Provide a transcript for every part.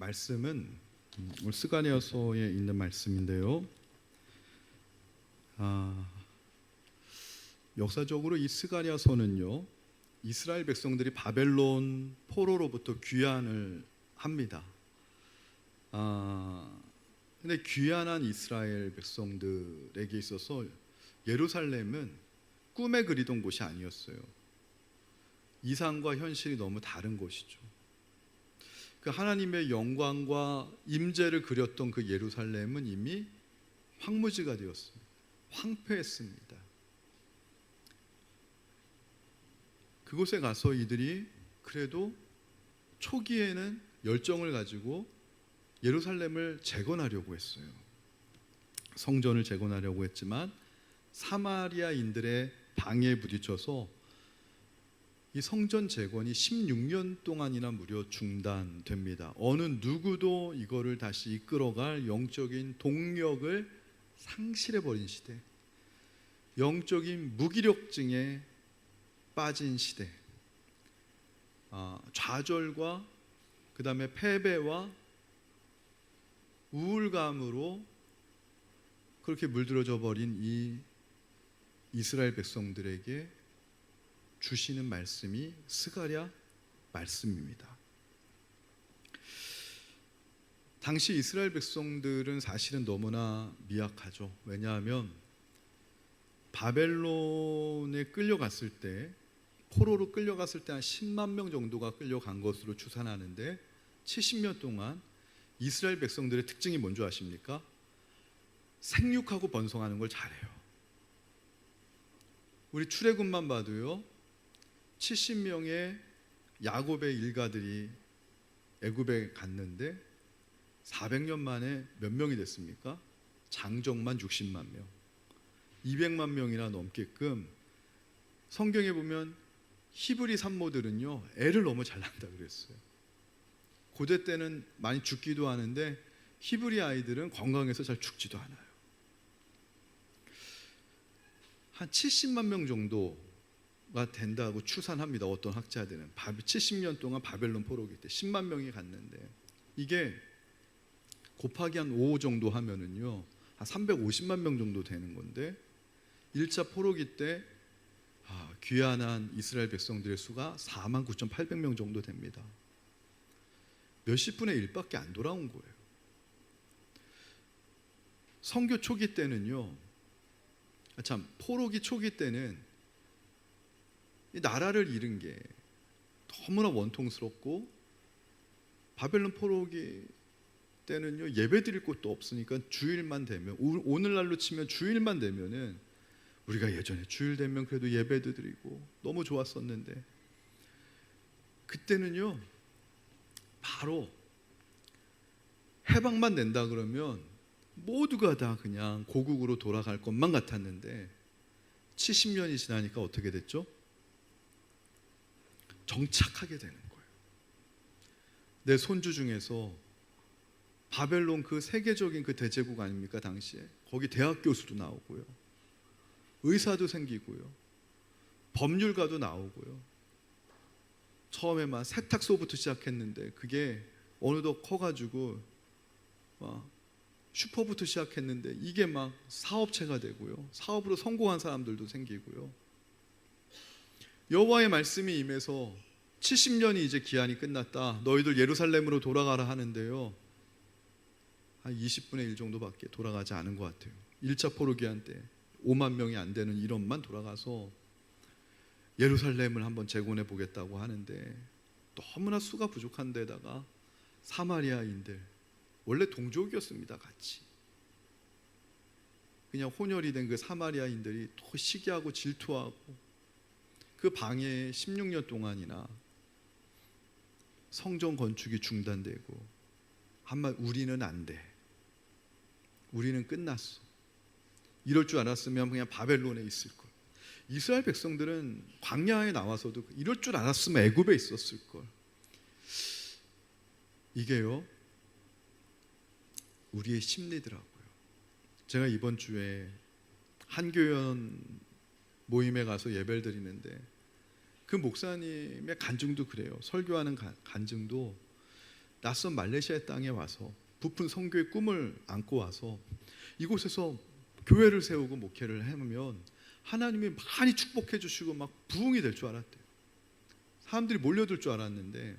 말씀은 오늘 스가랴서에 있는 말씀인데요. 역사적으로 이 스가랴서는요, 이스라엘 백성들이 바벨론 포로로부터 귀환을 합니다. 근데 귀환한 이스라엘 백성들에게 있어서 예루살렘은 꿈에 그리던 곳이 아니었어요. 이상과 현실이 너무 다른 곳이죠. 그 하나님의 영광과 임재를 그렸던 그 예루살렘은 이미 황무지가 되었습니다. 황폐했습니다. 그곳에 가서 이들이 그래도 초기에는 열정을 가지고 예루살렘을 재건하려고 했어요. 성전을 재건하려고 했지만 사마리아인들의 방해에 부딪혀서 이 성전 재건이 16년 동안이나 무려 중단됩니다. 어느 누구도 이거를 다시 이끌어갈 영적인 동력을 상실해버린 시대, 영적인 무기력증에 빠진 시대, 좌절과 그 다음에 패배와 우울감으로 그렇게 물들어져 버린 이 이스라엘 백성들에게 주시는 말씀이 스가랴 말씀입니다. 당시 이스라엘 백성들은 사실은 너무나 미약하죠. 왜냐하면 바벨론에 끌려갔을 때, 포로로 끌려갔을 때 한 10만 명 정도가 끌려간 것으로 추산하는데 70년 동안 이스라엘 백성들의 특징이 뭔지 아십니까? 생육하고 번성하는 걸 잘해요. 우리 출애굽만 봐도요, 70명의 야곱의 일가들이 애굽에 갔는데 400년 만에 몇 명이 됐습니까? 장정만 60만 명, 200만 명이나 넘게끔. 성경에 보면 히브리 산모들은요, 애를 너무 잘 낳는다 그랬어요. 고대 때는 많이 죽기도 하는데 히브리 아이들은 건강해서 잘 죽지도 않아요. 한 70만 명 정도가 된다고 추산합니다. 어떤 학자들은 70년 동안 바벨론 포로기 때 10만 명이 갔는데, 이게 곱하기 한 5 정도 하면은요, 한 350만 명 정도 되는 건데, 1차 포로기 때 귀환한 이스라엘 백성들의 수가 49,800명 정도 됩니다. 몇십 분의 1밖에 안 돌아온 거예요. 선교 초기 때는요, 포로기 초기 때는 이 나라를 잃은 게 너무나 원통스럽고, 바벨론 포로기 때는요, 예배 드릴 곳도 없으니까 주일만 되면, 오늘날로 치면 주일만 되면은, 우리가 예전에 주일 되면 그래도 예배도 드리고 너무 좋았었는데, 그때는요, 바로 해방만 낸다 그러면 모두가 다 그냥 고국으로 돌아갈 것만 같았는데, 70년이 지나니까 어떻게 됐죠? 정착하게 되는 거예요. 내 손주 중에서 바벨론 그 세계적인 그 대제국 아닙니까 당시에? 거기 대학 교수도 나오고요, 의사도 생기고요, 법률가도 나오고요. 처음에 막 세탁소부터 시작했는데 그게 어느덧 커가지고 슈퍼부터 시작했는데 이게 막 사업체가 되고요, 사업으로 성공한 사람들도 생기고요. 여호와의 말씀이 임해서 70년이 이제 기한이 끝났다, 너희들 예루살렘으로 돌아가라 하는데요, 한 20분의 1 정도밖에 돌아가지 않은 것 같아요. 1차 포로 기한 때 5만 명이 안 되는 인원만 돌아가서 예루살렘을 한번 재건해 보겠다고 하는데, 너무나 수가 부족한 데다가 사마리아인들, 원래 동족이었습니다. 같이 그냥 혼혈이 된 그 사마리아인들이 또 시기하고 질투하고, 그 방해에 16년 동안이나 성전 건축이 중단되고, 한마디 우리는 안 돼, 우리는 끝났어, 이럴 줄 알았으면 그냥 바벨론에 있을 걸. 이스라엘 백성들은 광야에 나와서도 이럴 줄 알았으면 애굽에 있었을 걸. 이게요, 우리의 심리더라고요. 제가 이번 주에 한교연 모임에 가서 예배를 드리는데, 그 목사님의 간증도 그래요. 설교하는 간증도 낯선 말레이시아 땅에 와서 부푼 선교의 꿈을 안고 와서 이곳에서 교회를 세우고 목회를 해보면 하나님이 많이 축복해 주시고 막 부흥이 될 줄 알았대요. 사람들이 몰려들 줄 알았는데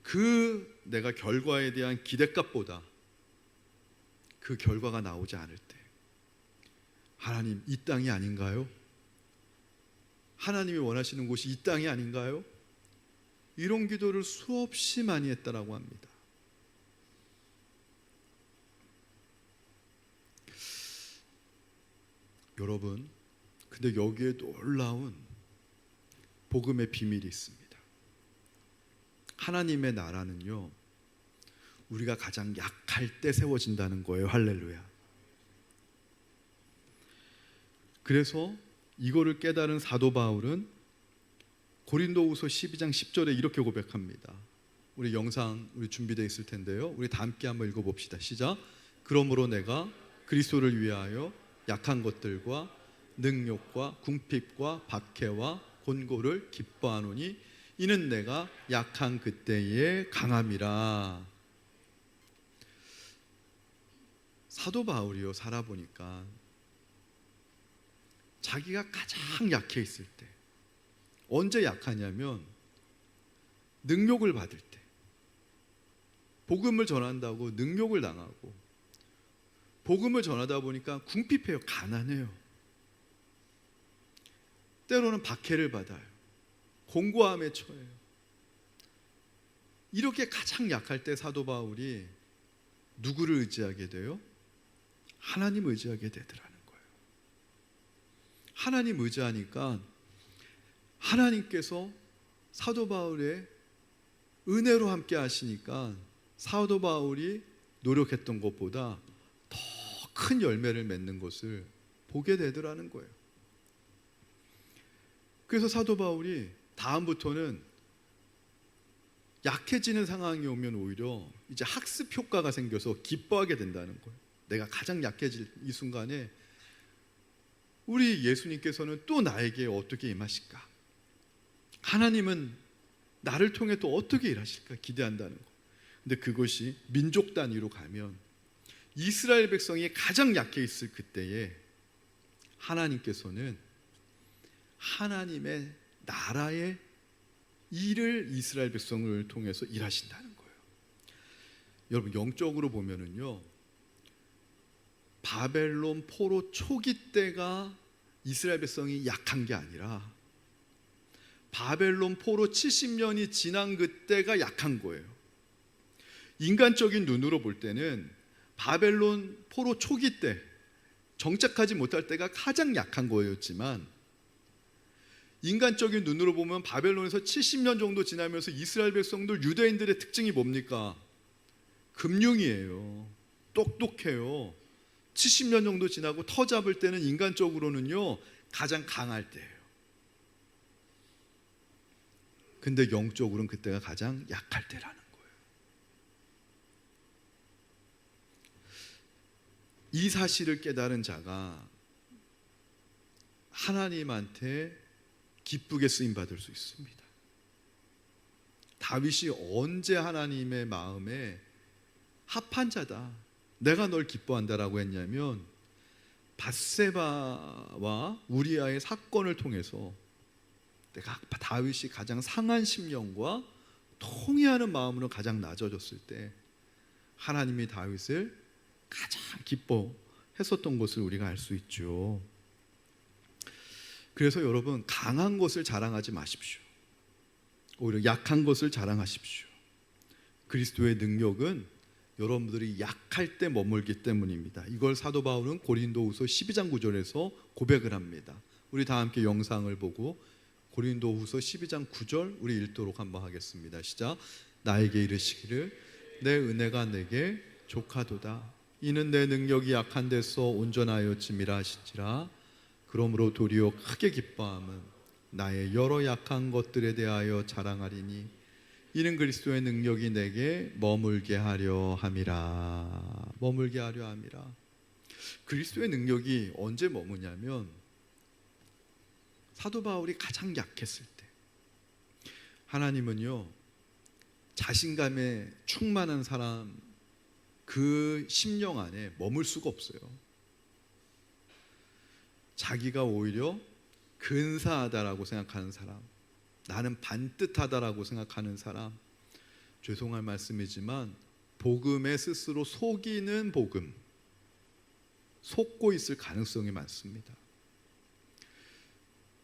그 내가 결과에 대한 기대값보다 그 결과가 나오지 않을 때 하나님, 이 땅이 아닌가요? 하나님이 원하시는 곳이 이 땅이 아닌가요? 이런 기도를 수없이 많이 했다라고 합니다. 여러분, 근데 여기에 놀라운 복음의 비밀이 있습니다. 하나님의 나라는요, 우리가 가장 약할 때 세워진다는 거예요. 할렐루야. 그래서 이거를 깨달은 사도 바울은 고린도후서 12장 10절에 이렇게 고백합니다. 우리 영상 준비되어 있을 텐데요, 우리 다 함께 한번 읽어봅시다. 시작. 그러므로 내가 그리스도를 위하여 약한 것들과 능욕과 궁핍과 박해와 곤고를 기뻐하노니 이는 내가 약한 그때의 강함이라. 사도 바울이요, 살아보니까 자기가 가장 약해 있을 때, 언제 약하냐면 능욕을 받을 때, 복음을 전한다고 능욕을 당하고, 복음을 전하다 보니까 궁핍해요, 가난해요, 때로는 박해를 받아요, 공고함에 처해요. 이렇게 가장 약할 때 사도 바울이 누구를 의지하게 돼요? 하나님 의지하게 되더라는 거예요. 하나님 의지하니까 하나님께서 사도 바울의 은혜로 함께 하시니까 사도 바울이 노력했던 것보다 더 큰 열매를 맺는 것을 보게 되더라는 거예요. 그래서 사도 바울이 다음부터는 약해지는 상황이 오면 오히려 이제 학습 효과가 생겨서 기뻐하게 된다는 거예요. 내가 가장 약해질 이 순간에 우리 예수님께서는 또 나에게 어떻게 임하실까? 하나님은 나를 통해 또 어떻게 일하실까? 기대한다는 거. 근데 그것이 민족 단위로 가면 이스라엘 백성이 가장 약해 있을 그때에 하나님께서는 하나님의 나라의 일을 이스라엘 백성을 통해서 일하신다는 거예요. 여러분, 영적으로 보면은요, 바벨론 포로 초기 때가 이스라엘 백성이 약한 게 아니라 바벨론 포로 70년이 지난 그때가 약한 거예요. 인간적인 눈으로 볼 때는 바벨론 포로 초기 때, 정착하지 못할 때가 가장 약한 거였지만, 인간적인 눈으로 보면 바벨론에서 70년 정도 지나면서 이스라엘 백성들, 유대인들의 특징이 뭡니까? 금융이에요. 똑똑해요. 70년 정도 지나고 터 잡을 때는 인간적으로는요 가장 강할 때예요. 근데 영적으로는 그때가 가장 약할 때라는 거예요. 이 사실을 깨달은 자가 하나님한테 기쁘게 쓰임받을 수 있습니다. 다윗이 언제 하나님의 마음에 합한 자다, 내가 널 기뻐한다라고 했냐면 밧세바와 우리아의 사건을 통해서 내가 다윗이 가장 상한 심령과 통회하는 마음으로 가장 낮아졌을 때 하나님이 다윗을 가장 기뻐했었던 것을 우리가 알 수 있죠. 그래서 여러분, 강한 것을 자랑하지 마십시오. 오히려 약한 것을 자랑하십시오. 그리스도의 능력은 여러분들이 약할 때 머물기 때문입니다. 이걸 사도 바울은 고린도후서 12장 9절에서 고백을 합니다. 우리 다 함께 영상을 보고 고린도후서 12장 9절 우리 읽도록 한번 하겠습니다. 시작. 나에게 이르시기를 내 은혜가 내게 족하도다. 이는 내 능력이 약한 데서 온전하여짐이라 하시지라. 그러므로 도리어 크게 기뻐함은 나의 여러 약한 것들에 대하여 자랑하리니 이는 그리스도의 능력이 내게 머물게 하려 함이라. 머물게 하려 함이라. 그리스도의 능력이 언제 머무냐면 사도 바울이 가장 약했을 때. 하나님은요 자신감에 충만한 사람, 그 심령 안에 머물 수가 없어요. 자기가 오히려 근사하다라고 생각하는 사람, 나는 반듯하다라고 생각하는 사람, 죄송한 말씀이지만 복음에 스스로 속이는 복음, 속고 있을 가능성이 많습니다.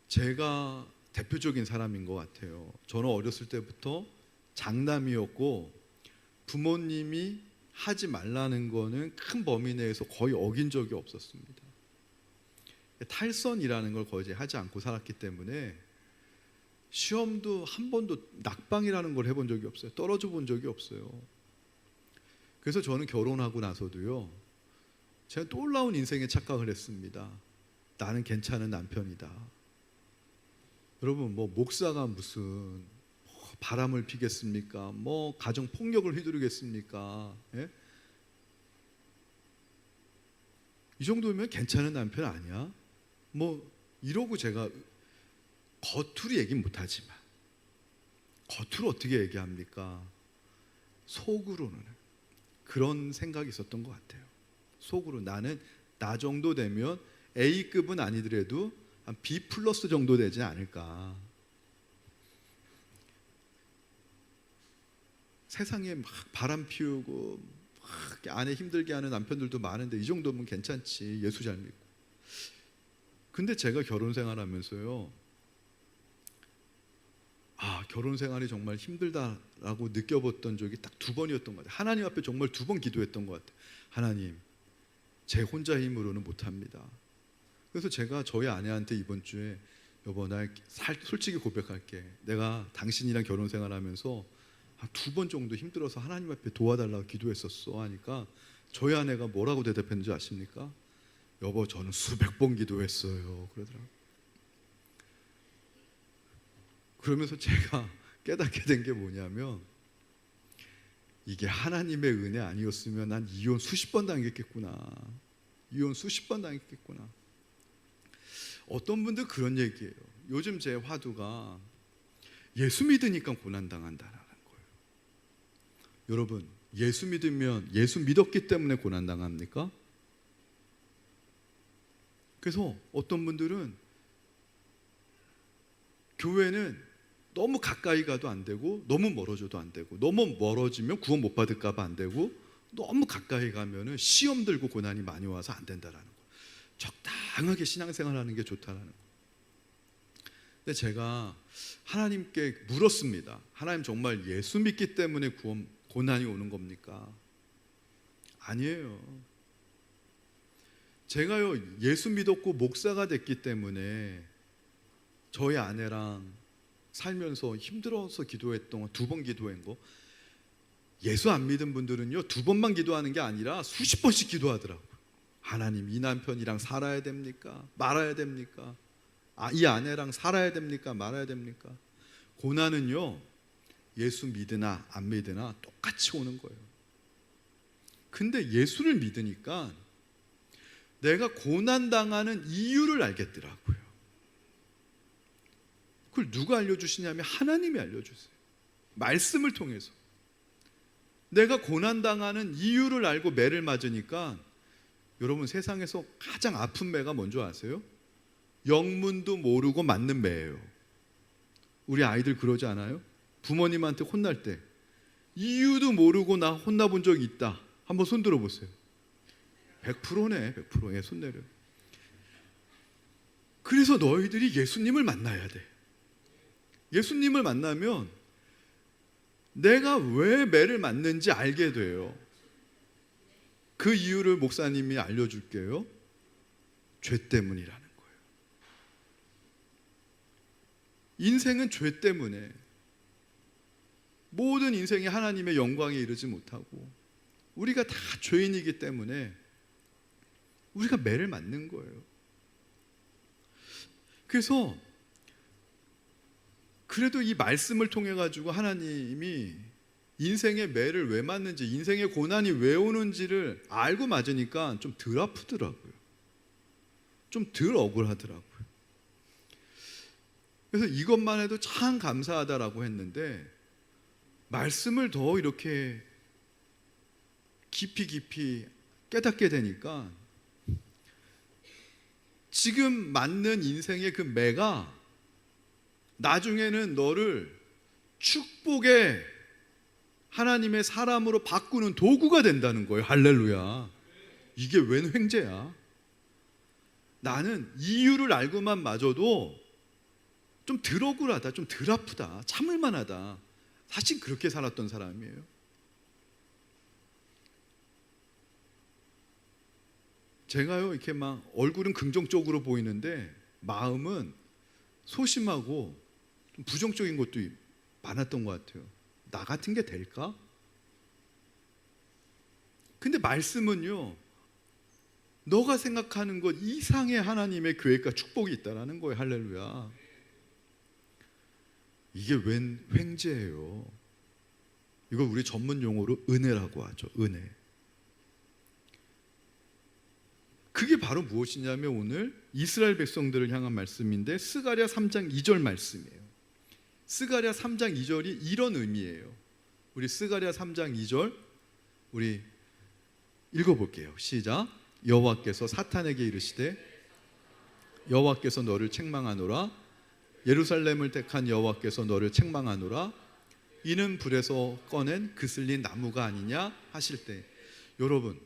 제가 대표적인 사람인 것 같아요. 저는 어렸을 때부터 장남이었고 부모님이 하지 말라는 거는 큰 범위 내에서 거의 어긴 적이 없었습니다. 탈선이라는 걸 거의 하지 않고 살았기 때문에 시험도 한 번도 낙방이라는 걸 해본 적이 없어요. 떨어져 본 적이 없어요. 그래서 저는 결혼하고 나서도요, 제가 놀라운 인생에 착각을 했습니다. 나는 괜찮은 남편이다. 여러분, 뭐 목사가 무슨 바람을 피겠습니까? 뭐 가정 폭력을 휘두르겠습니까? 예? 이 정도면 괜찮은 남편 아니야? 뭐 이러고 제가 겉으로 얘기 못하지만 겉으로 어떻게 얘기합니까? 속으로는 그런 생각이 있었던 것 같아요. 속으로 나는 나 정도 되면 A급은 아니더라도 한 B 플러스 정도 되지 않을까. 세상에 막 바람 피우고 막 아내 힘들게 하는 남편들도 많은데 이 정도면 괜찮지, 예수 잘 믿고. 근데 제가 결혼 생활하면서요, 결혼 생활이 정말 힘들다라고 느껴봤던 적이 딱 2번이었던 것 같아요. 하나님 앞에 정말 2번 기도했던 것 같아요. 하나님, 제 혼자 힘으로는 못합니다. 그래서 제가 저희 아내한테 이번 주에, 여보, 나 솔직히 고백할게. 내가 당신이랑 결혼 생활하면서 한 2번 정도 힘들어서 하나님 앞에 도와달라고 기도했었어 하니까 저희 아내가 뭐라고 대답했는지 아십니까? 여보, 저는 수백 번 기도했어요 그러더라고요. 그러면서 제가 깨닫게 된 게 뭐냐면, 이게 하나님의 은혜 아니었으면 난 이혼 수십 번 당했겠구나. 이혼 수십 번 당했겠구나. 어떤 분들 그런 얘기예요. 요즘 제 화두가 예수 믿으니까 고난당한다라는 거예요. 여러분, 예수 믿으면, 예수 믿었기 때문에 고난당합니까? 그래서 어떤 분들은 교회는 너무 가까이 가도 안 되고 너무 멀어져도 안 되고, 너무 멀어지면 구원 못 받을까 봐 안 되고, 너무 가까이 가면은 시험 들고 고난이 많이 와서 안 된다라는 거. 적당하게 신앙생활하는 게 좋다라는 거. 근데 제가 하나님께 물었습니다. 하나님, 정말 예수 믿기 때문에 고난이 오는 겁니까? 아니에요. 제가요, 예수 믿었고 목사가 됐기 때문에 저희 아내랑 살면서 힘들어서 기도했던 2번 기도한 거, 예수 안 믿은 분들은요 2번만 기도하는 게 아니라 수십 번씩 기도하더라고요. 하나님, 이 남편이랑 살아야 됩니까? 말아야 됩니까? 이 아내랑 살아야 됩니까? 말아야 됩니까? 고난은요 예수 믿으나 안 믿으나 똑같이 오는 거예요. 근데 예수를 믿으니까 내가 고난당하는 이유를 알겠더라고요. 그걸 누가 알려주시냐면 하나님이 알려주세요. 말씀을 통해서. 내가 고난당하는 이유를 알고 매를 맞으니까, 여러분, 세상에서 가장 아픈 매가 뭔지 아세요? 영문도 모르고 맞는 매예요. 우리 아이들 그러지 않아요? 부모님한테 혼날 때 이유도 모르고 나 혼나본 적이 있다. 한번 손 들어보세요. 100%네. 100%. 예, 손 내려. 그래서 너희들이 예수님을 만나야 돼. 예수님을 만나면 내가 왜 매를 맞는지 알게 돼요. 그 이유를 목사님이 알려줄게요. 죄 때문이라는 거예요. 인생은 죄 때문에, 모든 인생이 하나님의 영광에 이르지 못하고 우리가 다 죄인이기 때문에 우리가 매를 맞는 거예요. 그래서 그래도 이 말씀을 통해 가지고 하나님이 인생의 매를 왜 맞는지, 인생의 고난이 왜 오는지를 알고 맞으니까 좀 덜 아프더라고요. 좀 덜 억울하더라고요. 그래서 이것만 해도 참 감사하다라고 했는데, 말씀을 더 이렇게 깊이 깨닫게 되니까 지금 맞는 인생의 그 매가 나중에는 너를 축복의 하나님의 사람으로 바꾸는 도구가 된다는 거예요. 할렐루야. 이게 웬 횡재야? 나는 이유를 알고만 마저도 좀 덜 억울하다, 좀 덜 아프다, 참을만하다. 사실 그렇게 살았던 사람이에요. 제가요 이렇게 막 얼굴은 긍정적으로 보이는데 마음은 소심하고 좀 부정적인 것도 많았던 것 같아요. 나 같은 게 될까? 근데 말씀은요, 너가 생각하는 것 이상의 하나님의 계획과 축복이 있다라는 거예요. 할렐루야. 이게 웬 횡재예요? 이걸 우리 전문 용어로 은혜라고 하죠. 은혜. 그게 바로 무엇이냐면 오늘 이스라엘 백성들을 향한 말씀인데 스가랴 3장 2절 말씀이에요. 스가랴 3장 2절이 이런 의미예요. 우리 스가랴 3장 2절 우리 읽어볼게요. 시작. 여호와께서 사탄에게 이르시되 여호와께서 너를 책망하노라. 예루살렘을 택한 여호와께서 너를 책망하노라. 이는 불에서 꺼낸 그슬린 나무가 아니냐 하실 때, 여러분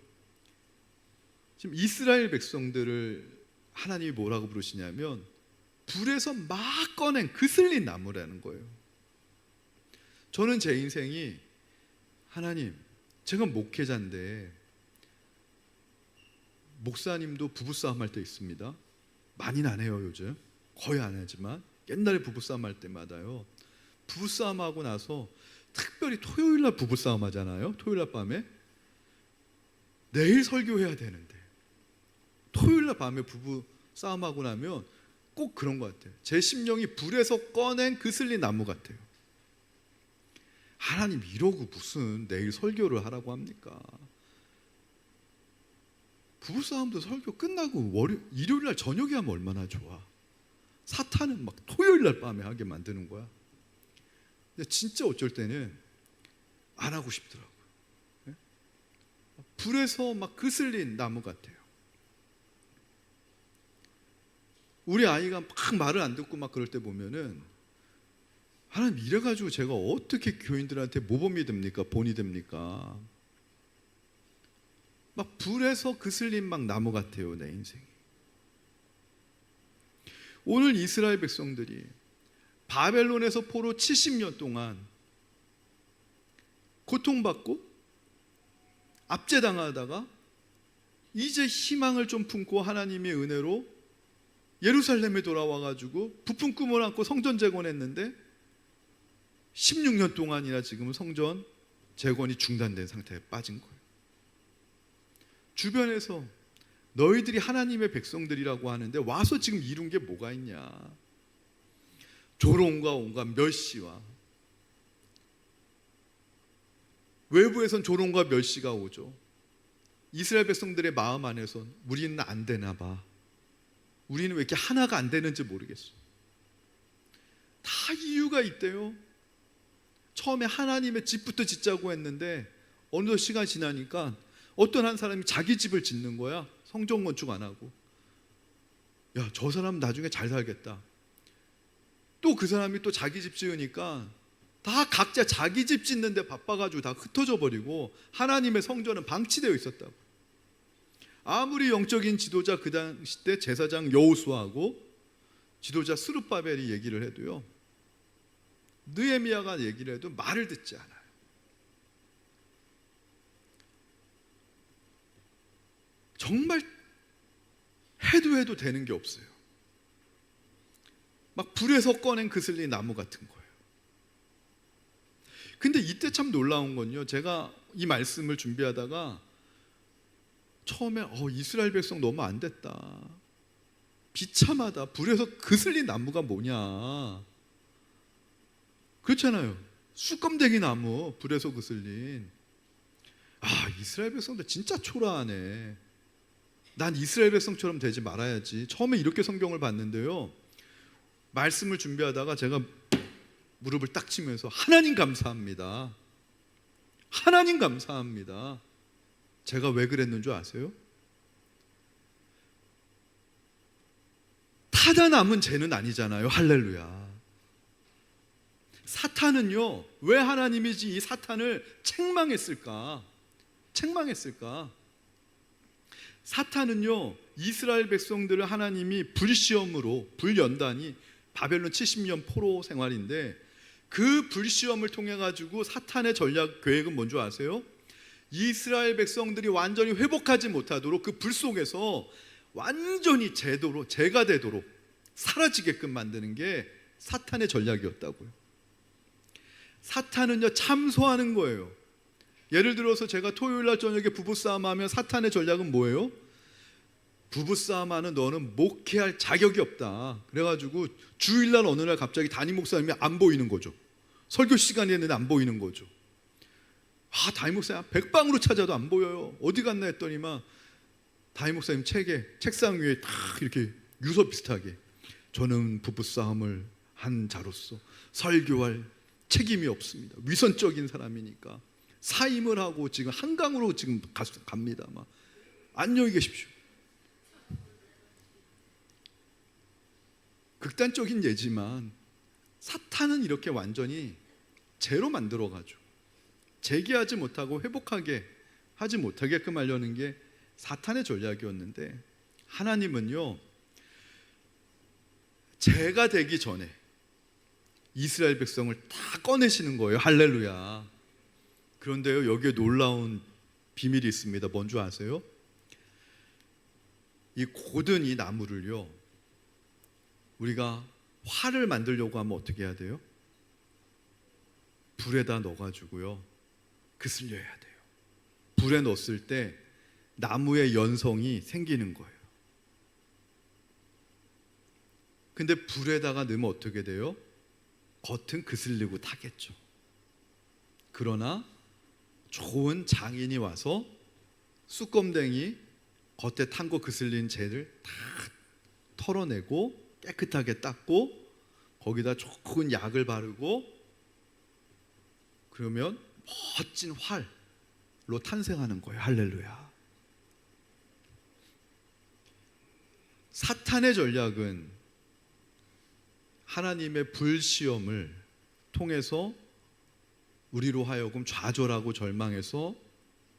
지금 이스라엘 백성들을 하나님이 뭐라고 부르시냐면 불에서 막 꺼낸 그슬린 나무라는 거예요. 저는 제 인생이 하나님, 제가 목회자인데 목사님도 부부싸움 할 때 있습니다. 많이는 안 해요. 요즘 거의 안 하지만 옛날에 부부싸움 할 때마다요, 부부싸움 하고 나서 특별히 토요일날 부부싸움 하잖아요. 토요일날 밤에 내일 설교해야 되는데 토요일날 밤에 부부싸움하고 나면 꼭 그런 것 같아요. 제 심령이 불에서 꺼낸 그슬린 나무 같아요. 하나님 이러고 무슨 내일 설교를 하라고 합니까? 부부싸움도 설교 끝나고 일요일날 저녁에 하면 얼마나 좋아. 사탄은 막 토요일날 밤에 하게 만드는 거야. 근데 진짜 어쩔 때는 안 하고 싶더라고요. 불에서 막 그슬린 나무 같아요. 우리 아이가 막 말을 안 듣고 막 그럴 때 보면은 하나님 이래가지고 제가 어떻게 교인들한테 모범이 됩니까? 본이 됩니까? 막 불에서 그슬린 막 나무 같아요. 내 인생이. 오늘 이스라엘 백성들이 바벨론에서 포로 70년 동안 고통받고 압제당하다가 이제 희망을 좀 품고 하나님의 은혜로 예루살렘에 돌아와가지고 부푼 꿈을 안고 성전 재건했는데 16년 동안이나 지금은 성전 재건이 중단된 상태에 빠진 거예요. 주변에서 너희들이 하나님의 백성들이라고 하는데 와서 지금 이룬 게 뭐가 있냐. 조롱과 온갖 멸시와, 외부에선 조롱과 멸시가 오죠. 이스라엘 백성들의 마음 안에선 우리는 안 되나 봐. 우리는 왜 이렇게 하나가 안 되는지 모르겠어. 다 이유가 있대요. 처음에 하나님의 집부터 짓자고 했는데 어느덧 시간이 지나니까 어떤 한 사람이 자기 집을 짓는 거야. 성전 건축 안 하고. 야, 저 사람 나중에 잘 살겠다. 또 그 사람이 또 자기 집 지으니까 다 각자 자기 집 짓는데 바빠가지고 다 흩어져 버리고 하나님의 성전은 방치되어 있었다고. 아무리 영적인 지도자 그 당시 때 제사장 여호수아하고 지도자 스룹바벨이 얘기를 해도요, 느헤미야가 얘기를 해도 말을 듣지 않아요. 정말 해도 되는 게 없어요. 막 불에서 꺼낸 그슬린 나무 같은 거예요. 근데 이때 참 놀라운 건요, 제가 이 말씀을 준비하다가 처음에 이스라엘 백성 너무 안 됐다, 비참하다, 불에서 그슬린 나무가 뭐냐, 그렇잖아요. 쑥검댕이 나무, 불에서 그슬린. 이스라엘 백성들 진짜 초라하네. 난 이스라엘 백성처럼 되지 말아야지. 처음에 이렇게 성경을 봤는데요, 말씀을 준비하다가 제가 무릎을 딱 치면서 하나님 감사합니다. 하나님 감사합니다. 제가 왜 그랬는 줄 아세요? 타다 남은 죄는 아니잖아요. 할렐루야. 사탄은요, 왜 하나님이 이 사탄을 책망했을까? 사탄은요, 이스라엘 백성들을 하나님이 불시험으로, 불연단이 바벨론 70년 포로 생활인데, 그 불시험을 통해 가지고 사탄의 전략 계획은 뭔지 아세요? 이스라엘 백성들이 완전히 회복하지 못하도록 그 불 속에서 완전히 죄가 되도록 사라지게끔 만드는 게 사탄의 전략이었다고요. 사탄은요, 참소하는 거예요. 예를 들어서 제가 토요일날 저녁에 부부싸움 하면 사탄의 전략은 뭐예요? 부부싸움하는 너는 목회할 자격이 없다. 그래가지고 주일날 어느 날 갑자기 담임 목사님이 안 보이는 거죠. 설교 시간이 했는데 안 보이는 거죠. 담임 목사님 백방으로 찾아도 안 보여요. 어디 갔나 했더니만 담임 목사님 책상 위에 딱 이렇게 유서 비슷하게, 저는 부부싸움을 한 자로서 설교할 책임이 없습니다. 위선적인 사람이니까 사임을 하고 지금 한강으로 지금 갑니다. 안녕히 계십시오. 극단적인 예지만 사탄은 이렇게 완전히 죄로 만들어가지고 재기하지 못하고 회복하게 하지 못하게끔 하려는 게 사탄의 전략이었는데, 하나님은요, 죄가 되기 전에 이스라엘 백성을 다 꺼내시는 거예요. 할렐루야. 그런데요, 여기에 놀라운 비밀이 있습니다. 뭔 줄 아세요? 이 고든 이 나무를요, 우리가 활을 만들려고 하면 어떻게 해야 돼요? 불에다 넣어가지고요, 그슬려야 돼요. 불에 넣었을 때 나무의 연성이 생기는 거예요. 근데 불에다가 넣으면 어떻게 돼요? 겉은 그슬리고 타겠죠. 그러나 좋은 장인이 와서 쑥검댕이 겉에 탄 거 그슬린 재를 다 털어내고 깨끗하게 닦고 거기다 좋은 약을 바르고, 그러면 멋진 활로 탄생하는 거예요. 할렐루야. 사탄의 전략은 하나님의 불시험을 통해서 우리로 하여금 좌절하고 절망해서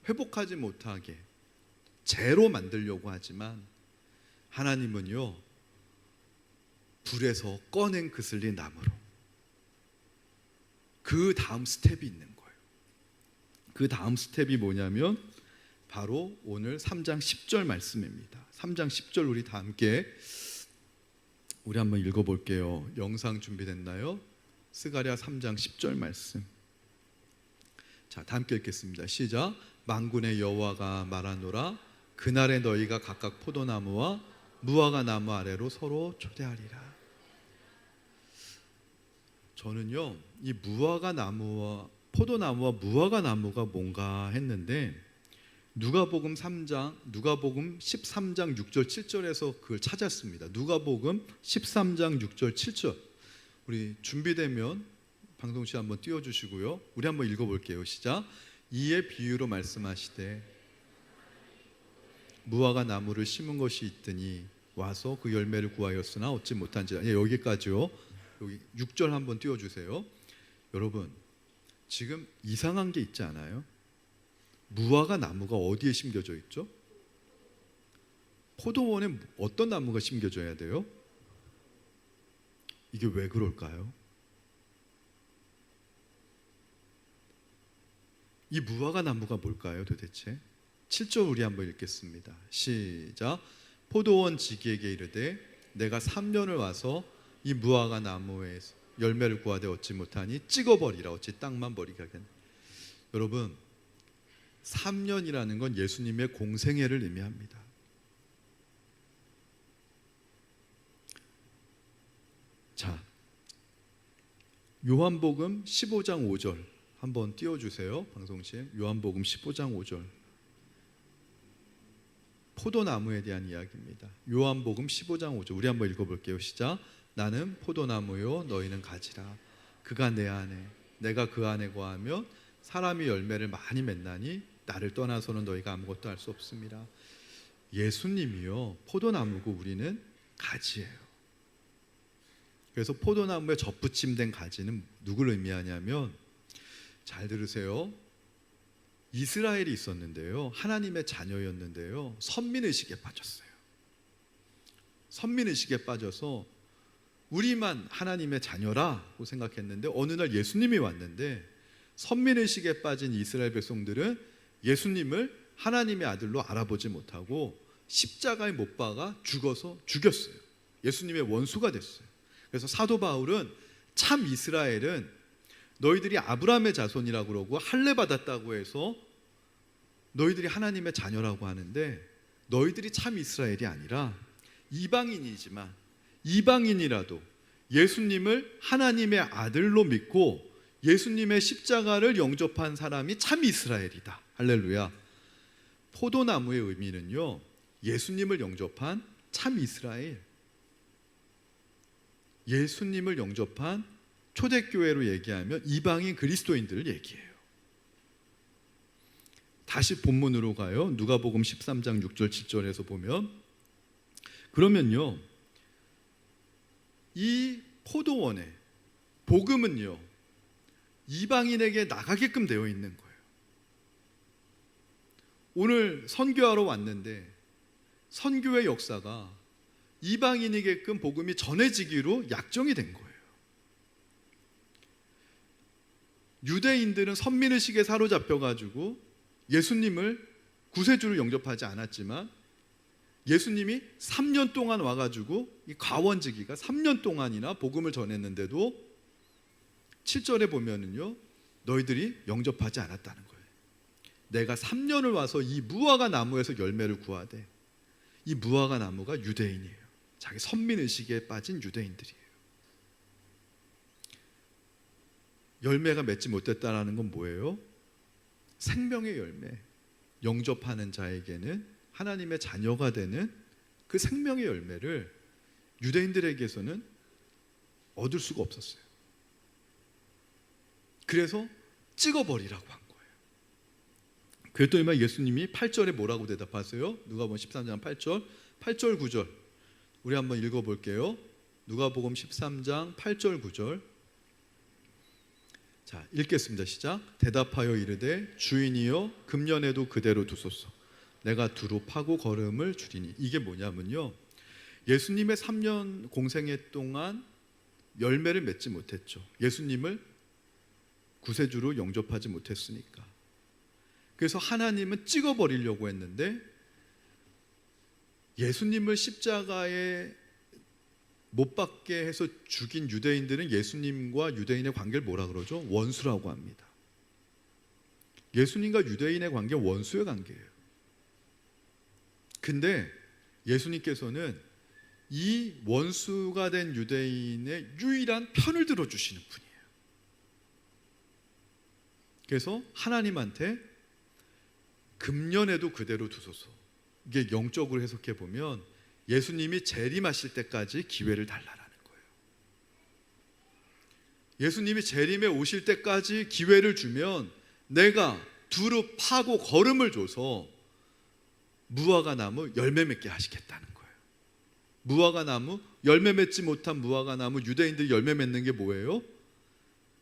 회복하지 못하게 죄로 만들려고 하지만, 하나님은요, 불에서 꺼낸 그슬린 나무로 그 다음 스텝이 있는 거예요. 그 다음 스텝이 뭐냐면 바로 오늘 3장 10절 말씀입니다. 3장 10절 우리 다 함께 우리 한번 읽어볼게요. 영상 준비됐나요? 스가랴 3장 10절 말씀. 자, 다 함께 읽겠습니다. 시작. 만군의 여호와가 말하노라. 그날에 너희가 각각 포도나무와 무화과 나무 아래로 서로 초대하리라. 저는요, 이 무화과 나무와 포도나무와 무화과 나무가 뭔가 했는데, 누가복음 13장 6절 7절에서 그걸 찾았습니다. 누가복음 13장 6절 7절. 우리 준비되면 방송시 한번 띄워주시고요. 우리 한번 읽어볼게요. 시작. 이에 비유로 말씀하시되 무화과 나무를 심은 것이 있더니 와서 그 열매를 구하였으나 얻지 못한지라. 여기까지요. 여기 6절 한번 띄워주세요. 여러분, 지금 이상한 게 있지 않아요? 무화과 나무가 어디에 심겨져 있죠? 포도원에 어떤 나무가 심겨져야 돼요? 이게 왜 그럴까요? 이 무화과 나무가 뭘까요 도대체? 7절 우리 한번 읽겠습니다. 시작. 포도원 지기에게 이르되 내가 3년을 와서 이 무화과 나무에서 열매를 구하되 얻지 못하니 찍어버리라. 어찌 땅만 버리게 하겠네. 여러분, 3년이라는 건 예수님의 공생애를 의미합니다. 자, 요한복음 15장 5절 한번 띄워주세요. 방송실 요한복음 15장 5절. 포도나무에 대한 이야기입니다. 요한복음 15장 5절 우리 한번 읽어볼게요. 시작. 나는 포도나무요 너희는 가지라. 그가 내 안에 내가 그 안에 거하며 사람이 열매를 많이 맺나니 나를 떠나서는 너희가 아무것도 할 수 없습니다. 예수님이요 포도나무고 우리는 가지예요. 그래서 포도나무에 접붙임된 가지는 누구를 의미하냐면, 잘 들으세요. 이스라엘이 있었는데요, 하나님의 자녀였는데요, 선민의식에 빠졌어요. 선민의식에 빠져서 우리만 하나님의 자녀라고 생각했는데, 어느 날 예수님이 왔는데 선민의식에 빠진 이스라엘 백성들은 예수님을 하나님의 아들로 알아보지 못하고 십자가에 못 박아 죽어서 죽였어요. 예수님의 원수가 됐어요. 그래서 사도 바울은 참 이스라엘은 너희들이 아브라함의 자손이라고 그러고 할례 받았다고 해서 너희들이 하나님의 자녀라고 하는데, 너희들이 참 이스라엘이 아니라 이방인이지만 이방인이라도 예수님을 하나님의 아들로 믿고 예수님의 십자가를 영접한 사람이 참 이스라엘이다. 할렐루야. 포도나무의 의미는요, 예수님을 영접한 참 이스라엘, 예수님을 영접한 초대교회로 얘기하면 이방인 그리스도인들을 얘기해요. 다시 본문으로 가요. 누가복음 13장 6절 7절에서 보면, 그러면요 이 포도원에 복음은요 이방인에게 나가게끔 되어 있는 거예요. 오늘 선교하러 왔는데 선교의 역사가 이방인에게끔 복음이 전해지기로 약정이 된 거예요. 유대인들은 선민의식에 사로잡혀가지고 예수님을 구세주로 영접하지 않았지만, 예수님이 3년 동안 와가지고 이 과원지기가 3년 동안이나 복음을 전했는데도 7절에 보면은요 너희들이 영접하지 않았다는 거예요. 내가 3년을 와서 이 무화과 나무에서 열매를 구하되, 이 무화과 나무가 유대인이에요. 자기 선민의식에 빠진 유대인들이에요. 열매가 맺지 못했다는 건 뭐예요? 생명의 열매. 영접하는 자에게는 하나님의 자녀가 되는 그 생명의 열매를 유대인들에게서는 얻을 수가 없었어요. 그래서 찍어버리라고 한 거예요. 그랬더니 예수님이 8절에 뭐라고 대답하세요? 누가복음 13장 8절 9절 우리 한번 읽어볼게요. 누가복음 13장 8절 9절. 자, 읽겠습니다. 시작. 대답하여 이르되 주인이여 금년에도 그대로 두소서. 내가 두루 파고 걸음을 주리니. 이게 뭐냐면요, 예수님의 3년 공생애 동안 열매를 맺지 못했죠. 예수님을 구세주로 영접하지 못했으니까. 그래서 하나님은 찍어버리려고 했는데, 예수님을 십자가에 못 박게 해서 죽인 유대인들은 예수님과 유대인의 관계를 뭐라 그러죠? 원수라고 합니다. 예수님과 유대인의 관계는 원수의 관계예요. 근데 예수님께서는 이 원수가 된 유대인의 유일한 편을 들어주시는 분이에요. 그래서 하나님한테 금년에도 그대로 두소서. 이게 영적으로 해석해 보면 예수님이 재림하실 때까지 기회를 달라라는 거예요. 예수님이 재림에 오실 때까지 기회를 주면 내가 두루 파고 걸음을 줘서 무화과 나무 열매 맺게 하시겠다는 거예요. 무화과 나무, 열매 맺지 못한 무화과 나무, 유대인들이 열매 맺는 게 뭐예요?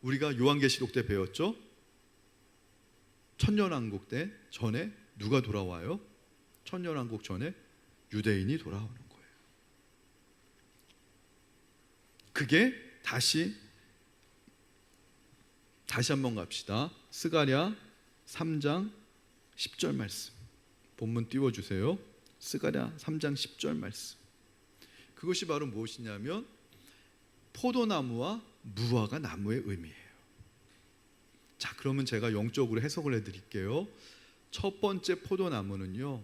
우리가 요한계시록 때 배웠죠? 천년왕국 때 전에 누가 돌아와요? 천년왕국 전에 유대인이 돌아오는 거예요. 그게 다시 한번 갑시다. 스가랴 3장 10절 말씀. 본문 띄워주세요. 스가랴 3장 10절 말씀. 그것이 바로 무엇이냐면 포도나무와 무화과 나무의 의미예요. 자, 그러면 제가 영적으로 해석을 해드릴게요. 첫 번째 포도나무는요,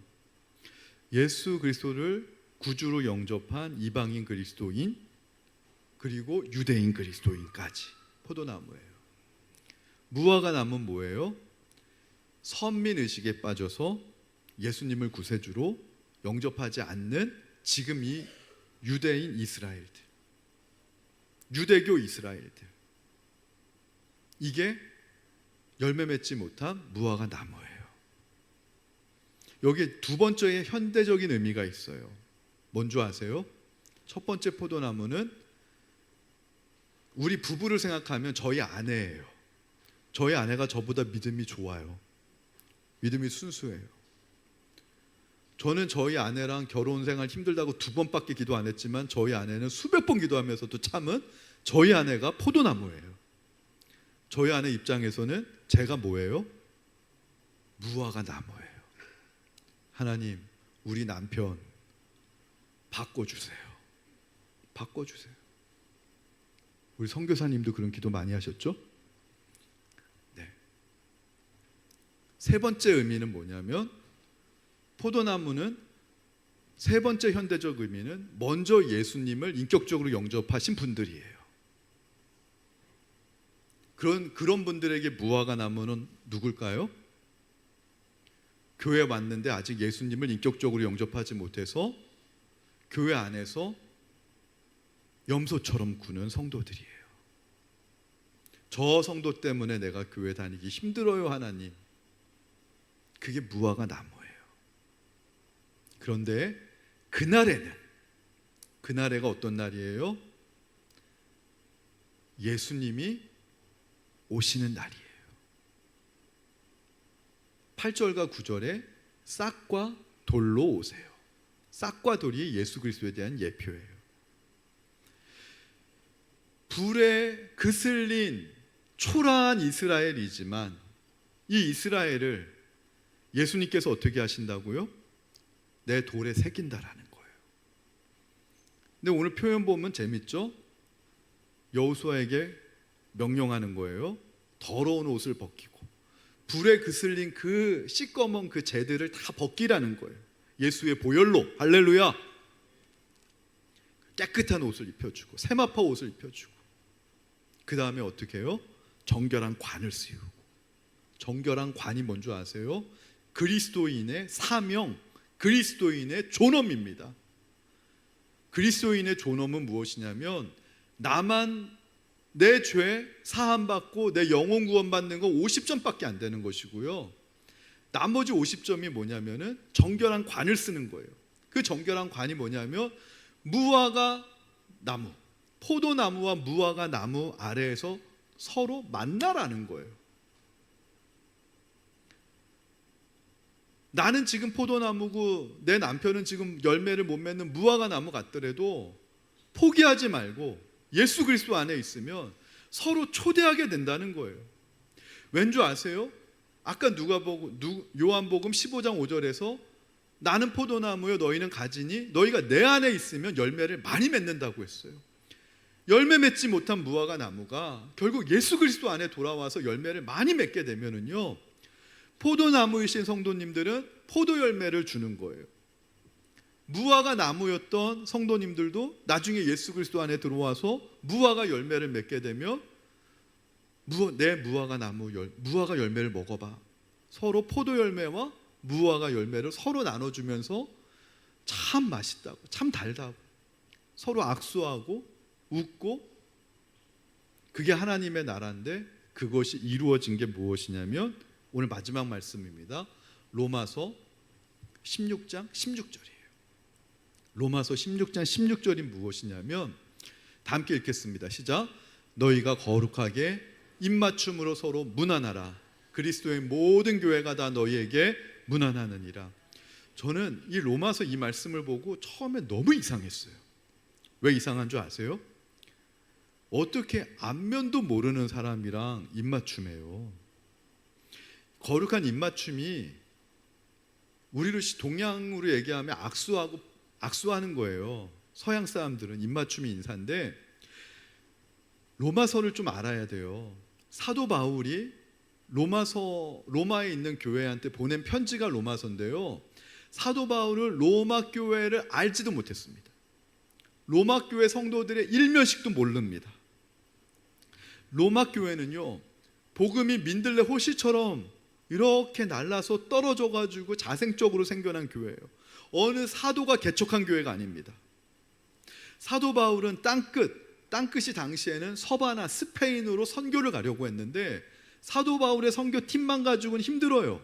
예수 그리스도를 구주로 영접한 이방인 그리스도인 그리고 유대인 그리스도인까지 포도나무예요. 무화과 나무는 뭐예요? 선민의식에 빠져서 예수님을 구세주로 영접하지 않는 지금 이 유대인 이스라엘들, 유대교 이스라엘들, 이게 열매 맺지 못한 무화과 나무예요. 여기 두 번째의 현대적인 의미가 있어요. 뭔지 아세요? 첫 번째 포도나무는 우리 부부를 생각하면 저희 아내예요. 저희 아내가 저보다 믿음이 좋아요. 믿음이 순수해요. 저는 저희 아내랑 결혼 생활 힘들다고 2번밖에 기도 안 했지만 저희 아내는 수백 번 기도하면서도 참은 저희 아내가 포도나무예요. 저희 아내 입장에서는 제가 뭐예요? 무화과 나무예요. 하나님, 우리 남편 바꿔주세요. 바꿔주세요. 우리 선교사님도 그런 기도 많이 하셨죠? 네. 세 번째 의미는 뭐냐면 포도나무는 세 번째 현대적 의미는 먼저 예수님을 인격적으로 영접하신 분들이에요. 그런 분들에게 무화과 나무는 누굴까요? 교회 왔는데 아직 예수님을 인격적으로 영접하지 못해서 교회 안에서 염소처럼 구는 성도들이에요. 저 성도 때문에 내가 교회 다니기 힘들어요, 하나님. 그게 무화과 나무예요. 그런데 그날에가 어떤 날이에요? 예수님이 오시는 날이에요. 8절과 9절에 싹과 돌로 오세요. 싹과 돌이 예수 그리스도에 대한 예표예요. 불에 그슬린 초라한 이스라엘이지만 이 이스라엘을 예수님께서 어떻게 하신다고요? 내 돌에 새긴다라는 거예요. 근데 오늘 표현 보면 재밌죠? 여호수아에게 명령하는 거예요. 더러운 옷을 벗기고 불에 그슬린 그 시꺼먼 그 재들을 다 벗기라는 거예요. 예수의 보혈로, 할렐루야. 깨끗한 옷을 입혀주고 세마포 옷을 입혀주고 그 다음에 어떻게 해요? 정결한 관을 씌우고. 정결한 관이 뭔지 아세요? 그리스도인의 사명, 그리스도인의 존엄입니다. 그리스도인의 존엄은 무엇이냐면 나만 내 죄 사함받고 내 영혼 구원받는 거 50점밖에 안 되는 것이고요. 나머지 50점이 뭐냐면은 정결한 관을 쓰는 거예요. 그 정결한 관이 뭐냐면 무화과 나무, 포도나무와 무화과 나무 아래에서 서로 만나라는 거예요. 나는 지금 포도나무고 내 남편은 지금 열매를 못 맺는 무화과 나무 같더라도 포기하지 말고 예수 그리스도 안에 있으면 서로 초대하게 된다는 거예요. 왠 줄 아세요? 아까 요한복음 15장 5절에서 나는 포도나무요 너희는 가지니 너희가 내 안에 있으면 열매를 많이 맺는다고 했어요. 열매 맺지 못한 무화과 나무가 결국 예수 그리스도 안에 돌아와서 열매를 많이 맺게 되면은요, 포도나무이신 성도님들은 포도 열매를 주는 거예요. 무화과 나무였던 성도님들도 나중에 예수 그리스도 안에 들어와서 무화과 열매를 맺게 되면 내 무화과 열매를 먹어봐. 서로 포도 열매와 무화과 열매를 서로 나눠주면서 참 맛있다고, 참 달다고 서로 악수하고 웃고, 그게 하나님의 나라인데 그것이 이루어진 게 무엇이냐면 오늘 마지막 말씀입니다. 로마서 16장 16절이에요. 로마서 16장 16절이 무엇이냐면 다 함께 읽겠습니다. 시작. 너희가 거룩하게 입맞춤으로 서로 문안하라. 그리스도의 모든 교회가 다 너희에게 문안하느니라. 저는 이 로마서 이 말씀을 보고 처음에 너무 이상했어요. 왜 이상한 줄 아세요? 어떻게 안면도 모르는 사람이랑 입맞춤해요? 거룩한 입맞춤이 우리로 동양으로 얘기하면 악수하는 거예요. 서양 사람들은 입맞춤이 인사인데 로마서를 좀 알아야 돼요. 사도 바울이 로마에 있는 교회한테 보낸 편지가 로마서인데요, 사도 바울은 로마 교회를 알지도 못했습니다. 로마 교회 성도들의 일면식도 모릅니다. 로마 교회는요, 복음이 민들레 호시처럼 이렇게 날라서 떨어져 가지고 자생적으로 생겨난 교회예요. 어느 사도가 개척한 교회가 아닙니다. 사도 바울은 땅끝이 당시에는 서바나 스페인으로 선교를 가려고 했는데 사도 바울의 선교팀만 가지고는 힘들어요.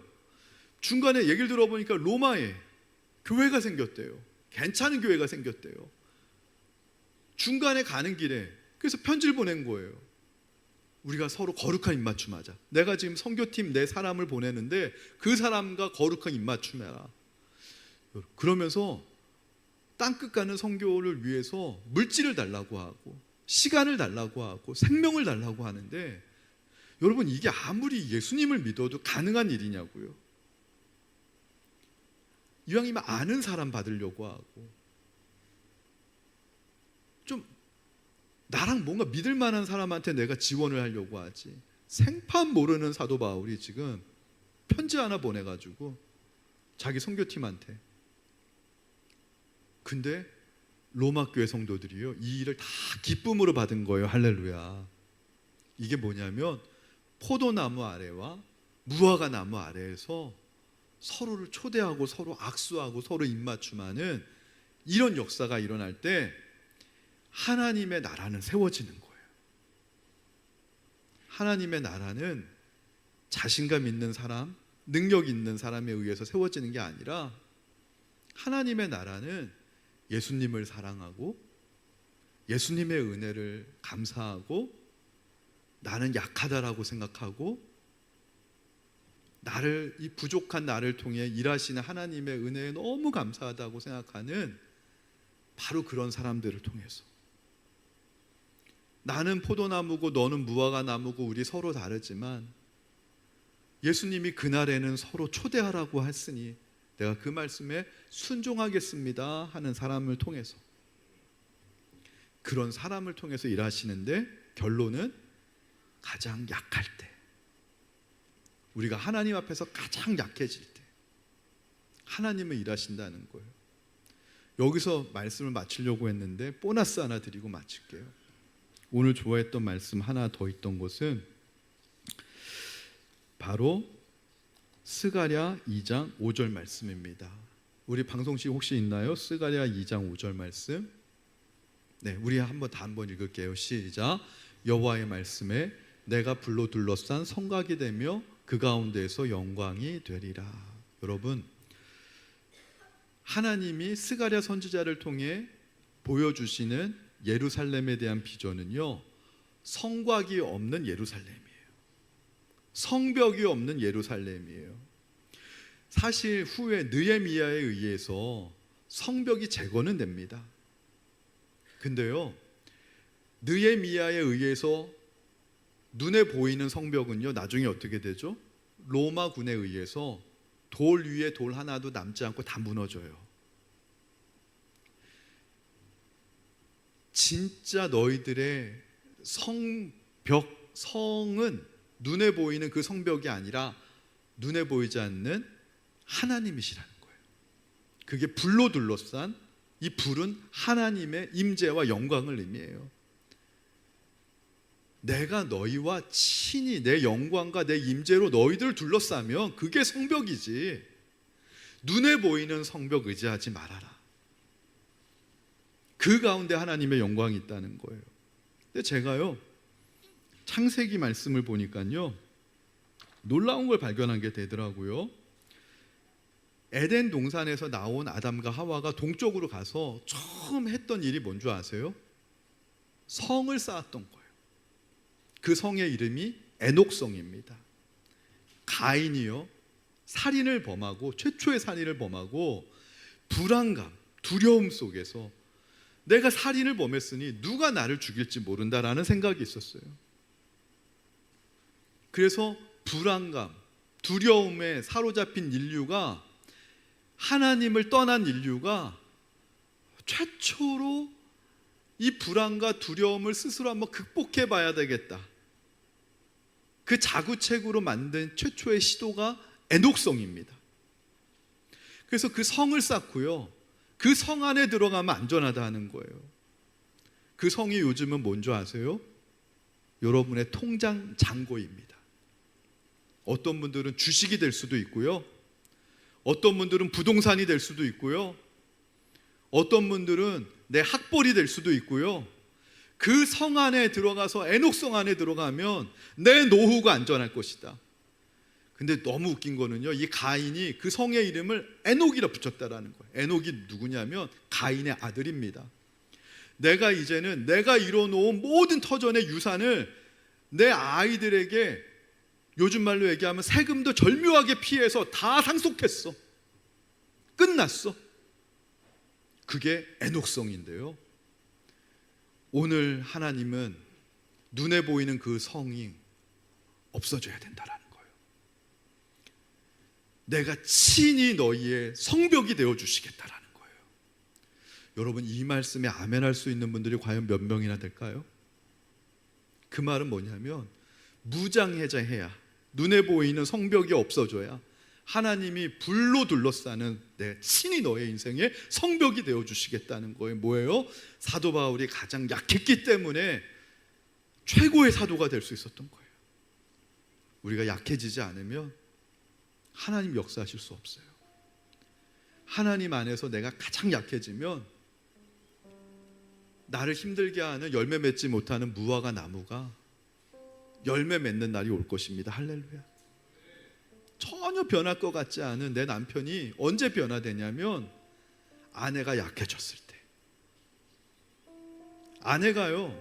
중간에 얘기를 들어보니까 로마에 교회가 생겼대요. 괜찮은 교회가 생겼대요. 중간에 가는 길에 그래서 편지를 보낸 거예요. 우리가 서로 거룩한 입맞춤하자. 내가 지금 선교팀 내 사람을 보내는데 그 사람과 거룩한 입맞춤해라. 그러면서 땅끝 가는 선교를 위해서 물질을 달라고 하고 시간을 달라고 하고 생명을 달라고 하는데, 여러분 이게 아무리 예수님을 믿어도 가능한 일이냐고요. 이왕이면 아는 사람 받으려고 하고 좀 나랑 뭔가 믿을 만한 사람한테 내가 지원을 하려고 하지. 생판 모르는 사도 바울이 지금 편지 하나 보내가지고 자기 선교팀한테. 근데 로마 교회 성도들이요, 이 일을 다 기쁨으로 받은 거예요. 할렐루야. 이게 뭐냐면 포도나무 아래와 무화과 나무 아래에서 서로를 초대하고 서로 악수하고 서로 입맞춤하는 이런 역사가 일어날 때 하나님의 나라는 세워지는 거예요. 하나님의 나라는 자신감 있는 사람, 능력 있는 사람에 의해서 세워지는 게 아니라 하나님의 나라는 예수님을 사랑하고 예수님의 은혜를 감사하고 나는 약하다라고 생각하고 나를, 이 부족한 나를 통해 일하시는 하나님의 은혜에 너무 감사하다고 생각하는 바로 그런 사람들을 통해서, 나는 포도나무고 너는 무화과 나무고 우리 서로 다르지만 예수님이 그날에는 서로 초대하라고 했으니 내가 그 말씀에 순종하겠습니다 하는 사람을 통해서, 그런 사람을 통해서 일하시는데 결론은 가장 약할 때, 우리가 하나님 앞에서 가장 약해질 때 하나님은 일하신다는 거예요. 여기서 말씀을 마치려고 했는데 보너스 하나 드리고 마칠게요. 오늘 좋아했던 말씀 하나 더 있던 것은 바로 스가랴 2장 5절 말씀입니다. 우리 방송식 혹시 있나요? 스가랴 2장 5절 말씀. 네, 우리 한번 읽을게요. 시작. 여호와의 말씀에 내가 불로 둘러싼 성곽이 되며 그 가운데에서 영광이 되리라. 여러분, 하나님이 스가랴 선지자를 통해 보여주시는 예루살렘에 대한 비전은요, 성곽이 없는 예루살렘이에요. 성벽이 없는 예루살렘이에요. 사실 후에 느헤미야에 의해서 성벽이 재건은 됩니다. 근데요, 느헤미야에 의해서 눈에 보이는 성벽은요, 나중에 어떻게 되죠? 로마군에 의해서 돌 위에 돌 하나도 남지 않고 다 무너져요. 진짜 너희들의 성벽, 성은 눈에 보이는 그 성벽이 아니라 눈에 보이지 않는 하나님이시라는 거예요. 그게 불로 둘러싼, 이 불은 하나님의 임재와 영광을 의미해요. 내가 너희와 친히 내 영광과 내 임재로 너희들을 둘러싸면 그게 성벽이지, 눈에 보이는 성벽 의지하지 말아라. 그 가운데 하나님의 영광이 있다는 거예요. 근데 제가요, 창세기 말씀을 보니까요, 놀라운 걸 발견한 게 되더라고요. 에덴 동산에서 나온 아담과 하와가 동쪽으로 가서 처음 했던 일이 뭔 줄 아세요? 성을 쌓았던 거예요. 그 성의 이름이 에녹성입니다. 가인이요, 살인을 범하고, 최초의 살인을 범하고 불안감, 두려움 속에서 내가 살인을 범했으니 누가 나를 죽일지 모른다라는 생각이 있었어요. 그래서 불안감, 두려움에 사로잡힌 인류가, 하나님을 떠난 인류가 최초로 이 불안과 두려움을 스스로 한번 극복해 봐야 되겠다, 그 자구책으로 만든 최초의 시도가 에녹성입니다. 그래서 그 성을 쌓고요, 그 성 안에 들어가면 안전하다 하는 거예요. 그 성이 요즘은 뭔지 아세요? 여러분의 통장 잔고입니다. 어떤 분들은 주식이 될 수도 있고요, 어떤 분들은 부동산이 될 수도 있고요, 어떤 분들은 내 학벌이 될 수도 있고요. 그 성 안에 들어가서 에녹성 안에 들어가면 내 노후가 안전할 것이다. 근데 너무 웃긴 거는요, 이 가인이 그 성의 이름을 에녹이라 붙였다라는 거예요. 에녹이 누구냐면 가인의 아들입니다. 내가 이제는 내가 이뤄놓은 모든 터전의 유산을 내 아이들에게, 요즘 말로 얘기하면 세금도 절묘하게 피해서 다 상속했어. 끝났어. 그게 에녹성인데요, 오늘 하나님은 눈에 보이는 그 성이 없어져야 된다라는 거예요. 내가 친히 너희의 성벽이 되어주시겠다라는 거예요. 여러분, 이 말씀에 아멘할 수 있는 분들이 과연 몇 명이나 될까요? 그 말은 뭐냐면, 무장해제해야, 눈에 보이는 성벽이 없어져야 하나님이 불로 둘러싸는 내 친히 너의 인생에 성벽이 되어주시겠다는 거예요. 뭐예요? 사도 바울이 가장 약했기 때문에 최고의 사도가 될 수 있었던 거예요. 우리가 약해지지 않으면 하나님 역사하실 수 없어요. 하나님 안에서 내가 가장 약해지면 나를 힘들게 하는, 열매 맺지 못하는 무화과 나무가 열매 맺는 날이 올 것입니다. 할렐루야. 전혀 변할 것 같지 않은 내 남편이 언제 변화되냐면, 아내가 약해졌을 때. 아내가요,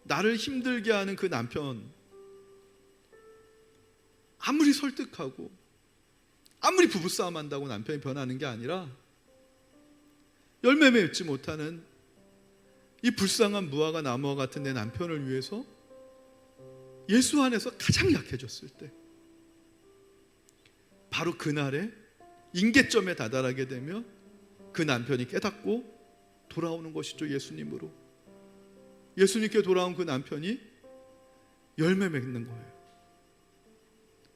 나를 힘들게 하는 그 남편 아무리 설득하고 아무리 부부싸움 한다고 남편이 변하는 게 아니라, 열매 맺지 못하는 이 불쌍한 무화과 나무와 같은 내 남편을 위해서 예수 안에서 가장 약해졌을 때, 바로 그날에 임계점에 다다르게 되면 그 남편이 깨닫고 돌아오는 것이죠. 예수님으로. 예수님께 돌아온 그 남편이 열매 맺는 거예요.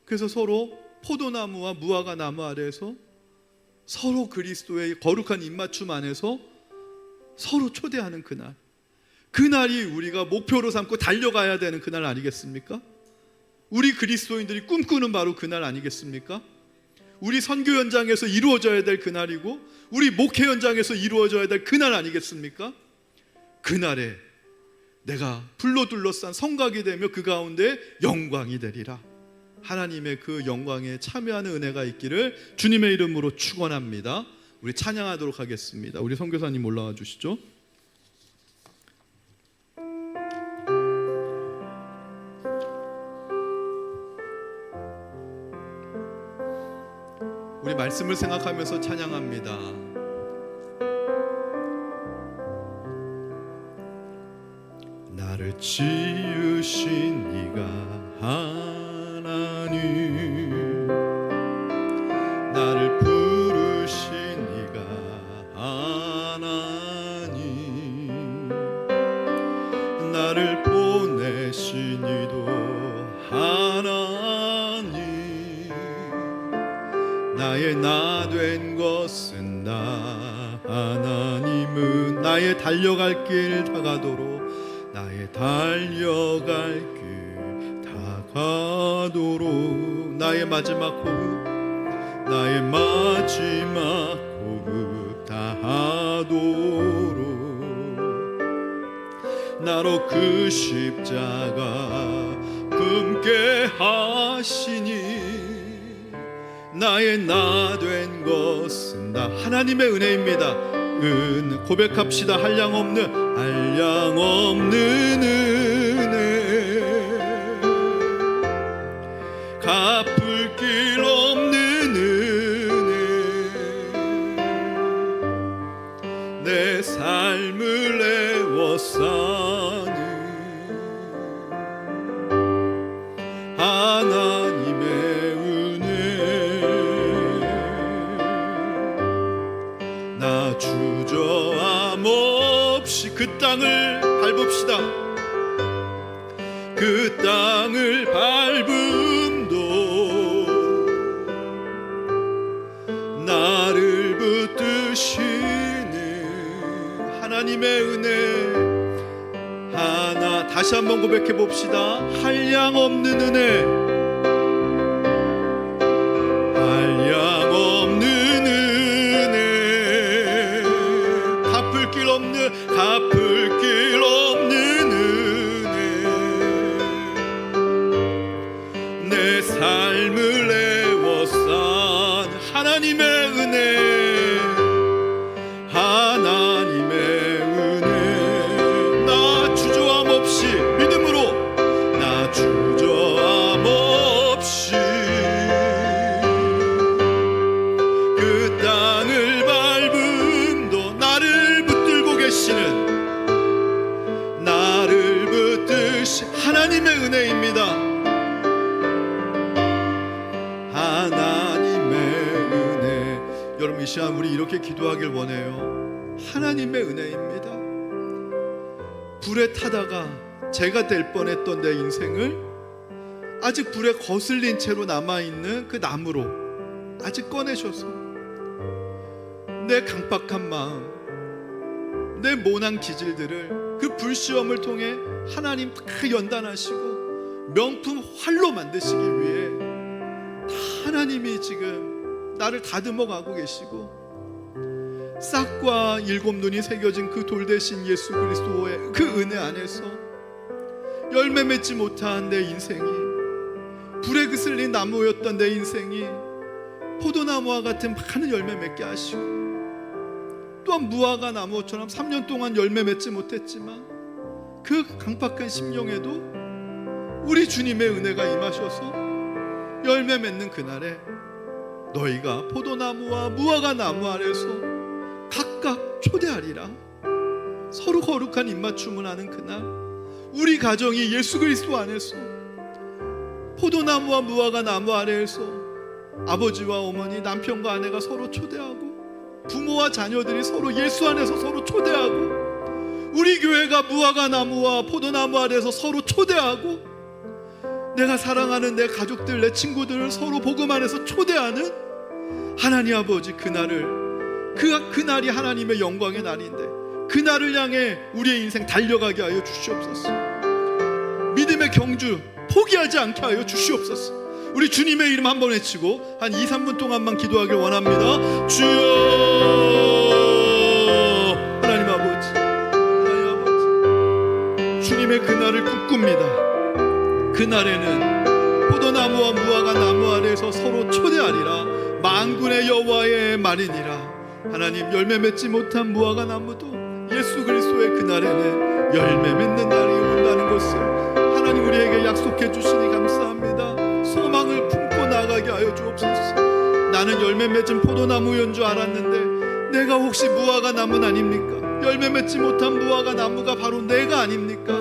그래서 서로 포도나무와 무화과 나무 아래에서 서로 그리스도의 거룩한 입맞춤 안에서 서로 초대하는 그날, 그날이 우리가 목표로 삼고 달려가야 되는 그날 아니겠습니까? 우리 그리스도인들이 꿈꾸는 바로 그날 아니겠습니까? 우리 선교 현장에서 이루어져야 될 그날이고, 우리 목회 현장에서 이루어져야 될 그날 아니겠습니까? 그날에 내가 불로 둘러싼 성곽이 되며 그 가운데 영광이 되리라. 하나님의 그 영광에 참여하는 은혜가 있기를 주님의 이름으로 축원합니다. 우리 찬양하도록 하겠습니다. 우리 선교사님 올라와 주시죠. 우리 말씀을 생각하면서 찬양합니다. 나를 지으신 이가 하나님, 나를 부르신 이가 하나님, 나를 보내신 이도 하나님, 나의 나 된 것은 나 하나님은, 나의 달려갈 길 다가도록, 나의 달려갈 길 다가도록, 나의 마지막 호흡, 나의 마지막 호흡 다하도록, 나로 그 십자가 품게 하시니, 나의 나 된 것은 다 하나님의 은혜입니다. 고백합시다. 한량없는 은혜, 갚을 길 없는 은혜, 내 삶을 애워싸는 하나님의 은혜, 나 주저함 없이 그 땅을 밟읍시다. 그 땅을 밟음도 나를 붙드시는 하나님의 은혜 하나, 다시 한번 고백해 봅시다. 한량없는 은혜, 한량없는 은혜, 갚을 길 없는 하나님의 은혜, 하나님의 은혜. 나 주저함 없이 믿음으로, 나 주저함 없이 그 땅을 밟음도 나를 붙들고 계시는, 나를 붙드신 하나님의 은혜입니다. 하나님의 은혜. 여러분, 이 시간 우리 이렇게 기도하길 원해요. 하나님의 은혜입니다. 불에 타다가 재가 될 뻔했던 내 인생을 아직 불에 거슬린 채로 남아있는 그 나무로 아직 꺼내셔서 내 강박한 마음, 내 모난 기질들을 그 불시험을 통해 하나님 다 연단하시고 명품 활로 만드시기 위해 하나님이 지금 나를 다듬어 가고 계시고, 싹과 일곱 눈이 새겨진 그 돌 대신 예수 그리스도의 그 은혜 안에서 열매 맺지 못한 내 인생이, 불에 그슬린 나무였던 내 인생이 포도나무와 같은 많은 열매 맺게 하시고, 또한 무화과 나무처럼 3년 동안 열매 맺지 못했지만 그 강박한 심령에도 우리 주님의 은혜가 임하셔서 열매 맺는 그날에 너희가 포도나무와 무화과 나무 아래서 각각 초대하리라. 서로 거룩한 입맞춤을 하는 그날, 우리 가정이 예수 그리스도 안에서 포도나무와 무화과 나무 아래에서 아버지와 어머니, 남편과 아내가 서로 초대하고, 부모와 자녀들이 서로 예수 안에서 서로 초대하고, 우리 교회가 무화과 나무와 포도나무 아래에서 서로 초대하고, 내가 사랑하는 내 가족들, 내 친구들을 서로 복음 안에서 초대하는 하나님 아버지, 그날이 하나님의 영광의 날인데 그날을 향해 우리의 인생 달려가게 하여 주시옵소서. 믿음의 경주 포기하지 않게 하여 주시옵소서. 우리 주님의 이름 한번 외치고 한 2-3분 동안만 기도하길 원합니다. 주여, 하나님 아버지, 주님의 그날을 꿈꿉니다. 그날에는 포도나무와 무화과 나무 아래에서 서로 초대하리라. 만군의 여호와의 말이니라. 하나님, 열매 맺지 못한 무화과 나무도 예수 그리스도의 그날에는 열매 맺는 날이 온다는 것을 하나님 우리에게 약속해 주시니 감사합니다. 소망을 품고 나가게 하여 주옵소서. 나는 열매 맺은 포도나무인 줄 알았는데 내가 혹시 무화과 나무는 아닙니까? 열매 맺지 못한 무화과 나무가 바로 내가 아닙니까?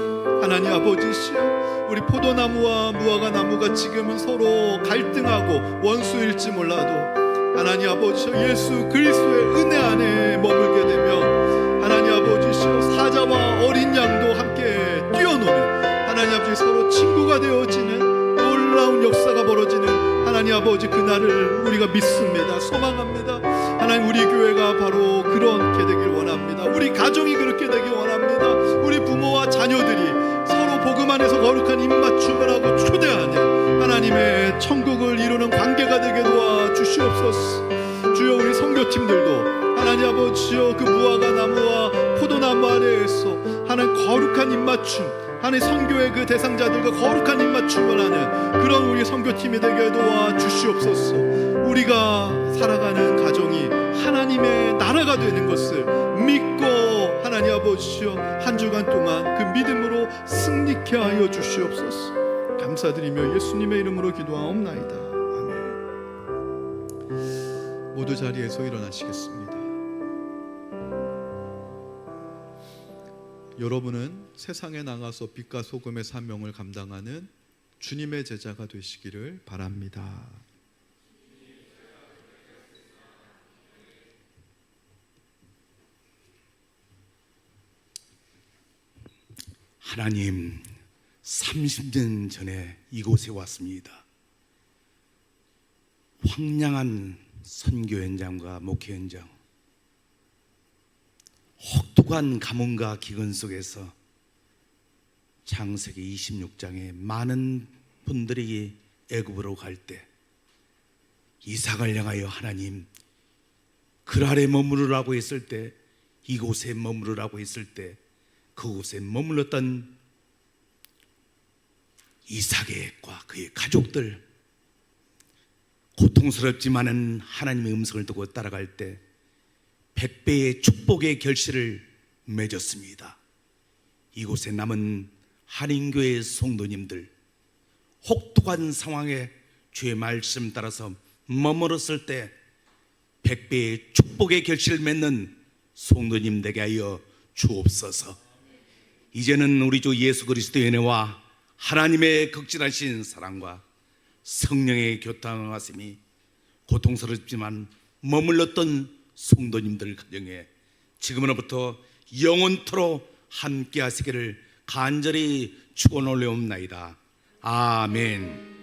하나님 아버지시여, 우리 포도나무와 무화과 나무가 지금은 서로 갈등하고 원수일지 몰라도 하나님 아버지시여, 예수 그리스도의 은혜 안에 머물게 되며 하나님 아버지시여, 사자와 어린 양도 함께 뛰어노는 하나님 아버지, 서로 친구가 되어지는 놀라운 역사가 벌어지는 하나님 아버지, 그날을 우리가 믿습니다. 소망합니다. 하나님, 우리 교회가 바로 그렇게 되길 원합니다. 우리 가정이 그렇게 되길 원합니다. 우리 부모와 자녀들이 서로 복음 안에서 거룩한 입맞춤을 하고 초대하는 하나님의 천국을 이루는 관계가 되게 도와 주시옵소서. 주여, 우리 선교팀들도 하나님 아버지여, 그 무화과 나무와 포도나무 아래에서 하나님 거룩한 입맞춤, 하나님 선교의 그 대상자들과 거룩한 입맞춤을 하는 그런 우리 선교팀이 되게 도와 주시옵소서. 우리가 살아가는 가정이 하나님의 나라가 되는 것을 믿고 하나님 아버지여, 한 주간 동안 그 믿음으로 승리케 하여 주시옵소서. 감사드리며 예수님의 이름으로 기도하옵나이다. 아멘. 모두 자리에서 일어나시겠습니다. 여러분은 세상에 나가서 빛과 소금의 사명을 감당하는 주님의 제자가 되시기를 바랍니다. 하나님, 30년 전에 이곳에 왔습니다. 황량한 선교 현장과 목회 현장, 혹독한 가뭄과 기근 속에서 창세기 26장에 많은 분들이 애굽으로 갈 때 이삭을 향하여 하나님, 그랄에 머무르라고 했을 때, 이곳에 머무르라고 했을 때 그곳에 머물렀던 이삭과 그의 가족들, 고통스럽지만은 하나님의 음성을 듣고 따라갈 때 100배의 축복의 결실을 맺었습니다. 이곳에 남은 한인교회 성도님들, 혹독한 상황에 주의 말씀 따라서 머물렀을 때 100배의 축복의 결실을 맺는 성도님 되게 하여 주옵소서. 이제는 우리 주 예수 그리스도의 은혜와 하나님의 극진하신 사랑과 성령의 교통하심이 고통스럽지만 머물렀던 성도님들 가정에 지금으로부터 영원토록 함께 하시기를 간절히 축원하옵나이다. 아멘.